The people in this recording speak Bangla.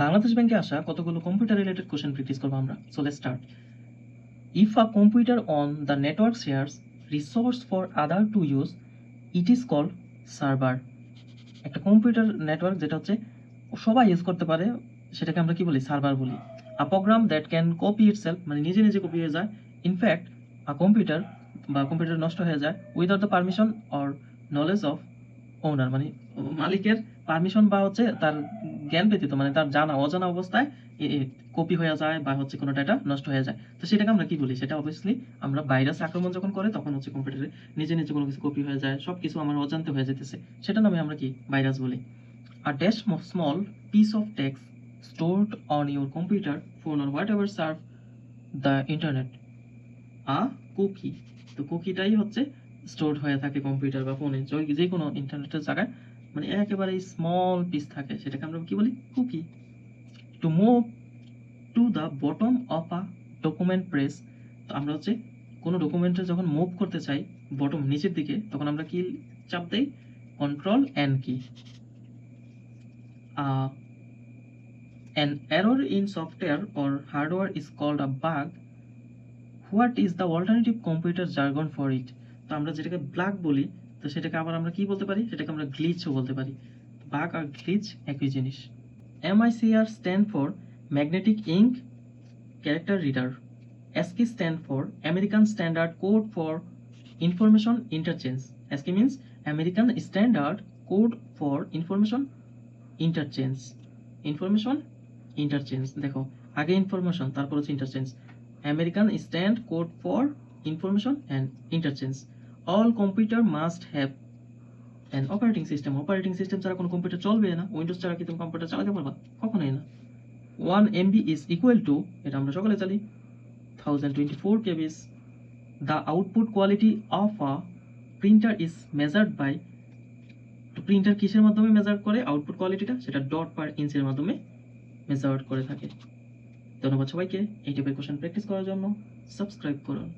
বাংলাদেশ ব্যাংকে আসা কতগুলো কম্পিউটার রিলেটেড কোশ্চেন প্র্যাকটিস করবো আমরা। So let's start. If a computer on the network shares resource for other to use, it is called server. একটা কম্পিউটার নেটওয়ার্ক যেটা হচ্ছে সবাই ইউজ করতে পারে, সেটাকে আমরা কি বলি? সার্ভার বলি। A program that can copy itself, মানে নিজে নিজে কপি হয়ে যায়। ইনফ্যাক্ট আ কম্পিউটার নষ্ট হয়ে যায় without the permission or knowledge of owner, মানে মালিকের পারমিশন বা হচ্ছে তার জ্ঞান ব্যতীত, মানে তার অজানা অবস্থায় কপি হয়ে যায় বা হচ্ছে কোনো ডাটা নষ্ট হয়ে যায়। তো সেটাকে আমরা কি বলি? সেটা অবভিয়াসলি আমরা ভাইরাস আক্রমণ যখন করে তখন হচ্ছে কম্পিউটারে নিজে নিজে কোনো কিছু কপি হয়ে যায়, সব কিছু আমার অজান্তে হয়ে যেতেছে, সেটা নামে আমরা কি? ভাইরাস বলি। A dash small piece of text stored on your computer, phone or whatever serve the internet. A cookie. তো কুকিটাই হচ্ছে স্টোরড হয়ে থাকে কম্পিউটার বা ফোনে, যে কোনো ইন্টারনেটের জায়গায়, মানে একেবারে স্মল পিস থাকে, সেটাকে আমরা কি বলি? Cookie. To move to the bottom of a document press. তো আমরা হচ্ছে কোনো ডকুমেন্টে যখন মুভ করতে চাই বটম নিচের দিকে, তখন আমরা কি চাপ দেই? কন্ট্রোল এন কি। An error in software or hardware is called a bug. What is the alternative computer jargon for it? তো আমরা যেটাকে বাগ বলি, তো সেটাকে আবার আমরা কি বলতে পারি? সেটাকে আমরা গ্লিচও বলতে পারি। বাগ আর গ্লিচ একই জিনিস। MICR stand for Magnetic Ink Character Reader. ASCII stand for American Standard Code for Information Interchange. ASCII means American Standard Code for Information interchange. দেখো, আগে ইনফরমেশন, তারপর হচ্ছে interchange. American stand code for information and interchange. All computer must have an operating system. Operating system ছাড়া কোনো কম্পিউটার চলবে না। উইন্ডোজ ছাড়া কি তুমি কম্পিউটার চালাতে পারবা? কখনোই না। 1 MB ইজ ইকুয়াল টু, এটা আমরা সকলে জানি, 1024 KBs. The output quality of a printer is measured by, printer কিসের মাধ্যমে মেজার করে আউটপুট কোয়ালিটিটা? সেটা ডট পার ইঞ্চের মাধ্যমে মেজার্ড করে থাকে। ধন্যবাদ সবাইকে। এই টাইপের কোশ্চেন প্র্যাকটিস করার জন্য সাবস্ক্রাইব করুন।